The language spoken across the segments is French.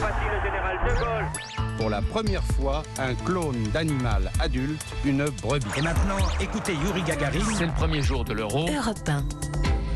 Voici le général de Gaulle. Pour la première fois, un clone d'animal adulte, une brebis. Et maintenant, écoutez Yuri Gagarin. C'est le premier jour de l'Euro. Europe 1.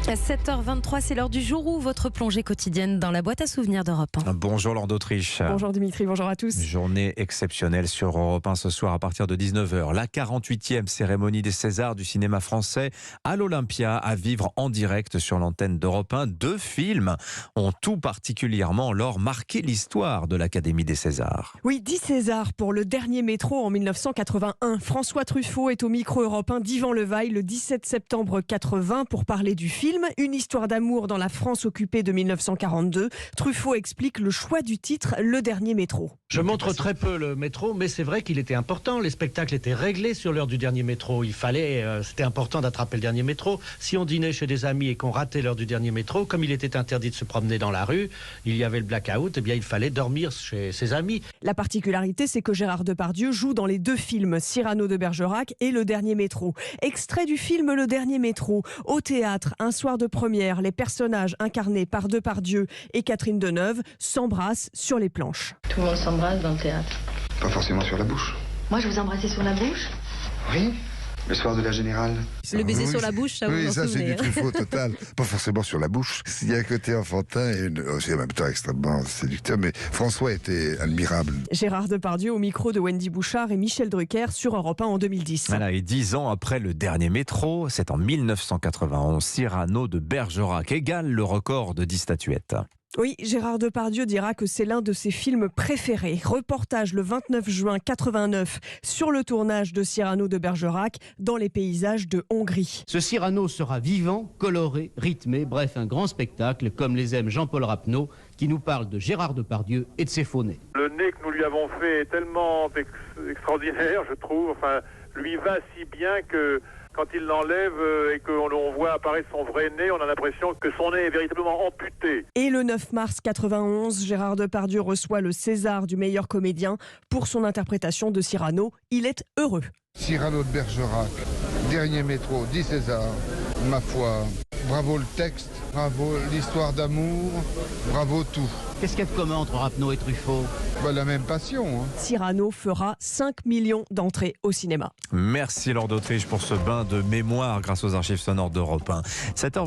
À 7h23, c'est l'heure du jour où votre plongée quotidienne dans la boîte à souvenirs d'Europe 1. Bonjour Laure d'Autriche. Bonjour Dimitri, bonjour à tous. Journée exceptionnelle sur Europe 1 ce soir à partir de 19h. La 48e cérémonie des Césars du cinéma français à l'Olympia à vivre en direct sur l'antenne d'Europe 1. 2 films ont tout particulièrement marqué l'histoire de l'Académie des Césars. Oui, 10 Césars pour Le Dernier Métro en 1981. François Truffaut est au micro Europe 1 d'Yvan Levaille le 17 septembre 80 pour parler du film. Une histoire d'amour dans la France occupée de 1942. Truffaut explique le choix du titre Le Dernier Métro. Je montre très peu le métro, mais c'est vrai qu'il était important. Les spectacles étaient réglés sur l'heure du dernier métro. C'était important d'attraper le dernier métro. Si on dînait chez des amis et qu'on ratait l'heure du dernier métro, comme il était interdit de se promener dans la rue, il y avait le blackout, eh bien il fallait dormir chez ses amis. La particularité, c'est que Gérard Depardieu joue dans les 2 films, Cyrano de Bergerac et Le Dernier Métro. Extrait du film Le Dernier Métro. Au théâtre, un soir de première, les personnages incarnés par Depardieu et Catherine Deneuve s'embrassent sur les planches. Tout le monde s'embrasse dans le théâtre. Pas forcément sur la bouche. Moi, je vous embrassais sur la bouche. Oui, le soir de la Générale. Le baiser sur la bouche, ça vous en ça souvenez, c'est du Truffaut total. Pas forcément sur la bouche. Il y a un côté enfantin et aussi en même temps extrêmement séducteur, mais François était admirable. Gérard Depardieu au micro de Wendy Bouchard et Michel Drucker sur Europe 1 en 2010. Voilà, et 10 ans après Le Dernier Métro, c'est en 1991, Cyrano de Bergerac égale le record de 10 statuettes. Oui, Gérard Depardieu dira que c'est l'un de ses films préférés. Reportage le 29 juin 89 sur le tournage de Cyrano de Bergerac dans les paysages de Hongrie. Ce Cyrano sera vivant, coloré, rythmé, bref un grand spectacle comme les aime Jean-Paul Rapneau qui nous parle de Gérard Depardieu et de ses faux nez. Le nez que nous lui avons fait est tellement extraordinaire, je trouve. Enfin, lui va si bien que quand il l'enlève et qu'on voit apparaître son vrai nez, on a l'impression que son nez est véritablement amputé. Et le 9 mars 91, Gérard Depardieu reçoit le César du meilleur comédien pour son interprétation de Cyrano. Il est heureux. Cyrano de Bergerac, Dernier Métro, 10 Césars. Ma foi, bravo le texte, bravo l'histoire d'amour, bravo tout. Qu'est-ce qu'il y a de commun entre Rapneau et Truffaut ? La même passion. Cyrano fera 5 millions d'entrées au cinéma. Merci Laure d'Autriche pour ce bain de mémoire grâce aux archives sonores d'Europe 1.